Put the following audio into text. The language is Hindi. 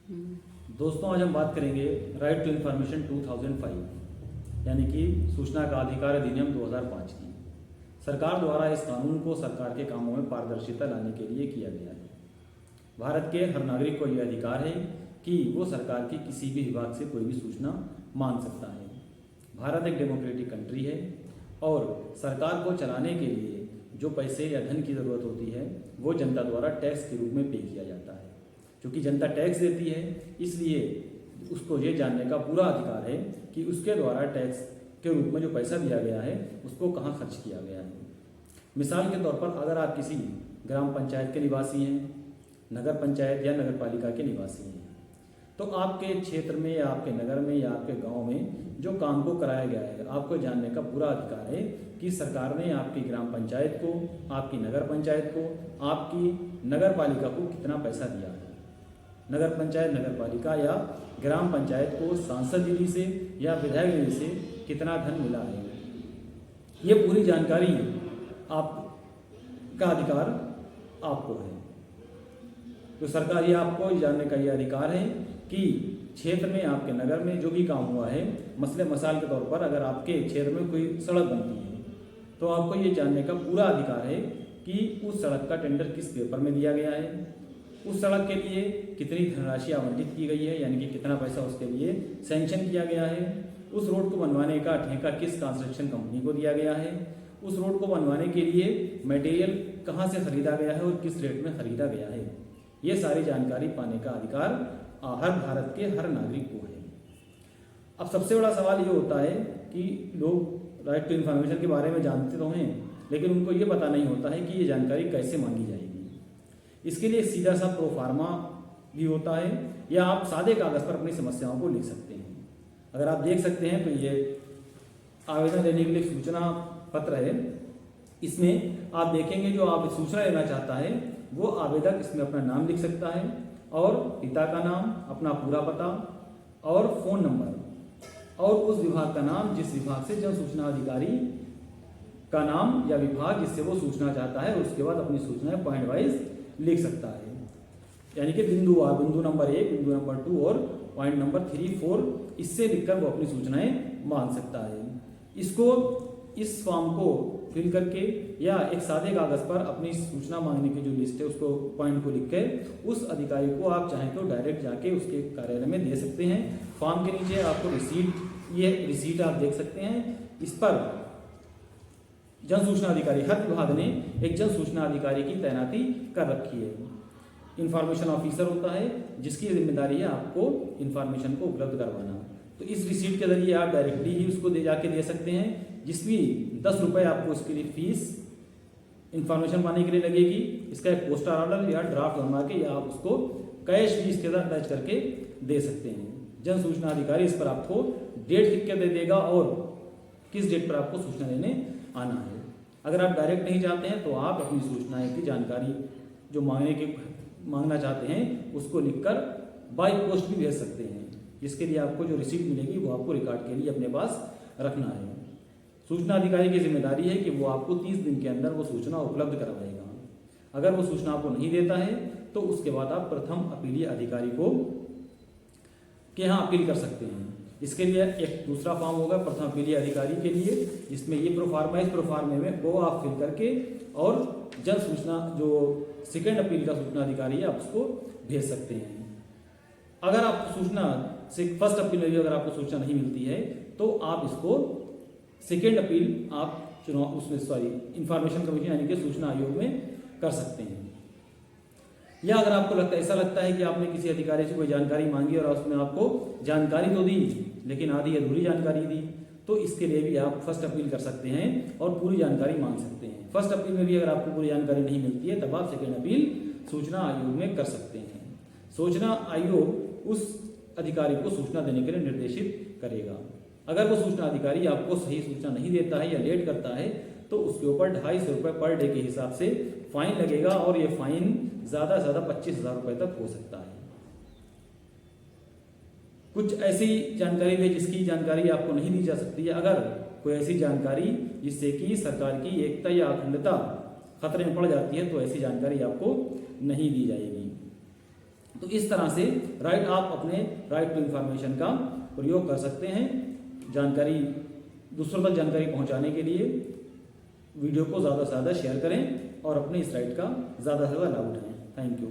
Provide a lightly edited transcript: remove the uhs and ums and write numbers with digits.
दोस्तों, आज हम बात करेंगे राइट टू इंफॉर्मेशन 2005 यानी कि सूचना का अधिकार अधिनियम 2005 की। सरकार द्वारा इस कानून को सरकार के कामों में पारदर्शिता लाने के लिए किया गया है। भारत के हर नागरिक को यह अधिकार है कि वो सरकार की किसी भी विभाग से कोई भी सूचना मांग सकता है। भारत एक डेमोक्रेटिक कंट्री है और सरकार को चलाने के लिए जो पैसे या धन की ज़रूरत होती है वो जनता द्वारा टैक्स के रूप में पे किया जाता है। क्योंकि जनता टैक्स देती है, इसलिए उसको ये जानने का पूरा अधिकार है कि उसके द्वारा टैक्स के रूप में जो पैसा दिया गया है उसको कहाँ खर्च किया गया है। मिसाल के तौर पर अगर आप किसी ग्राम पंचायत के निवासी हैं, नगर पंचायत या नगर पालिका के निवासी हैं, तो आपके क्षेत्र में या आपके नगर में या आपके गांव में जो काम को कराया गया है, आपको जानने का पूरा अधिकार है कि सरकार ने आपकी ग्राम पंचायत को, आपकी नगर पंचायत को, आपकी नगर पालिका को कितना पैसा दिया है। नगर पंचायत, नगर पालिका या ग्राम पंचायत को सांसद निधि से या विधायक निधि से कितना धन मिला है, ये पूरी जानकारी आपका अधिकार आपको है। तो सरकार ये आपको जानने का ये अधिकार है कि क्षेत्र में, आपके नगर में जो भी काम हुआ है, मसले मसाल के तौर पर अगर आपके क्षेत्र में कोई सड़क बनती है तो आपको ये जानने का पूरा अधिकार है कि उस सड़क का टेंडर किस पेपर में दिया गया है, उस सड़क के लिए कितनी धनराशि आवंटित की गई है, यानी कि कितना पैसा उसके लिए सैंक्शन किया गया है, उस रोड को बनवाने का ठेका किस कंस्ट्रक्शन कंपनी को दिया गया है, उस रोड को बनवाने के लिए मटेरियल कहाँ से खरीदा गया है और किस रेट में खरीदा गया है। ये सारी जानकारी पाने का अधिकार हर भारत के हर नागरिक को है। अब सबसे बड़ा सवाल ये होता है कि लोग राइट टू इन्फॉर्मेशन के बारे में जानते तो हैं, लेकिन उनको ये पता नहीं होता है कि ये जानकारी कैसे मांगी जाएगी। इसके लिए सीधा सा प्रोफार्मा भी होता है या आप सादे कागज़ पर अपनी समस्याओं को लिख सकते हैं। अगर आप देख सकते हैं तो ये आवेदन देने के लिए सूचना पत्र है। इसमें आप देखेंगे जो आप सूचना लेना चाहता है वो आवेदक इसमें अपना नाम लिख सकता है और पिता का नाम, अपना पूरा पता और फ़ोन नंबर और उस विभाग का नाम जिस विभाग से जन सूचना अधिकारी का नाम या विभाग जिससे वो सूचना चाहता है, और उसके बाद अपनी सूचनाएं पॉइंट वाइज लिख सकता है। यानी कि बिंदुवार, बिंदु नंबर 1, बिंदु नंबर 2 और पॉइंट नंबर 3, 4 इससे लिखकर वो अपनी सूचनाएं मांग सकता है। इसको, इस फॉर्म को फिल करके या एक सादे कागज पर अपनी सूचना मांगने की जो लिस्ट है उसको, पॉइंट को लिख के उस अधिकारी को आप चाहें तो डायरेक्ट जाके उसके कार्यालय में दे सकते हैं। फॉर्म के नीचे आपको रिसीट, ये रिसीट आप देख सकते हैं। इस पर जन सूचना अधिकारी, हर विभाग ने एक जन सूचना अधिकारी की तैनाती कर रखी है। इंफॉर्मेशन ऑफिसर होता है जिसकी जिम्मेदारी है आपको इंफॉर्मेशन को उपलब्ध करवाना। तो इस रिसीट के जरिए आप डायरेक्टली ही उसको जाके दे सकते हैं। जिसकी 10 रुपये आपको उसके लिए फीस इंफॉर्मेशन पाने के लिए लगेगी। इसका एक पोस्टर ऑर्डर या ड्राफ्ट बनवा के या आप उसको कैश भी इसके साथ अटैच करके दे सकते हैं। जन सूचना अधिकारी इस पर आपको डेट लिख के दे देगा और किस डेट पर आपको सूचना देने आना है। अगर आप डायरेक्ट नहीं चाहते हैं तो आप अपनी सूचनाएं की जानकारी जो मांगना चाहते हैं उसको लिखकर बाय पोस्ट भी भेज सकते हैं। जिसके लिए आपको जो रिसीट मिलेगी वो आपको रिकॉर्ड के लिए अपने पास रखना है। सूचना अधिकारी की जिम्मेदारी है कि वो आपको 30 दिन के अंदर वो सूचना उपलब्ध करवाएगा। अगर वो सूचना आपको नहीं देता है तो उसके बाद आप प्रथम अपीलीय अधिकारी को के यहाँ अपील कर सकते हैं। इसके लिए एक दूसरा फॉर्म होगा प्रथम अपीलीय अधिकारी के लिए, जिसमें ये प्रोफार्मा, इस प्रोफार्मे में वो आप फिल करके और जन सूचना जो सेकेंड अपील का सूचना अधिकारी है आप उसको भेज सकते हैं। अगर आप सूचना से फर्स्ट अपील में भी अगर आपको सूचना नहीं मिलती है तो आप इसको सेकेंड अपील आप चुनाव उसमें इंफॉर्मेशन कमीशन यानी कि सूचना आयोग में कर सकते हैं। या अगर आपको ऐसा लगता है कि आपने किसी अधिकारी से कोई जानकारी मांगी और उसने आपको जानकारी तो दी लेकिन आधी अधूरी जानकारी दी, तो इसके लिए भी आप फर्स्ट अपील कर सकते हैं और पूरी जानकारी मांग सकते हैं। फर्स्ट अपील में भी अगर आपको पूरी जानकारी नहीं मिलती है तब आप सेकेंड अपील सूचना आयोग में कर सकते हैं। सूचना आयोग उस अधिकारी को सूचना देने के लिए निर्देशित करेगा। अगर वो सूचना अधिकारी आपको सही सूचना नहीं देता है या लेट करता है तो उसके ऊपर 250 रुपये पर डे के हिसाब से फाइन लगेगा और ये फाइन ज़्यादा से ज़्यादा 25,000 रुपये तक हो सकता है। कुछ ऐसी जानकारी है जिसकी जानकारी आपको नहीं दी जा सकती है। अगर कोई ऐसी जानकारी जिससे कि सरकार की एकता या अखंडता खतरे में पड़ जाती है तो ऐसी जानकारी आपको नहीं दी जाएगी। तो इस तरह से आप अपने राइट टू इंफॉर्मेशन का प्रयोग कर सकते हैं। जानकारी दूसरों तक जानकारी पहुंचाने के लिए वीडियो को ज़्यादा से ज़्यादा शेयर करें और अपने इस राइट का ज़्यादा से ज़्यादा लाभ उठाएं। Thank you.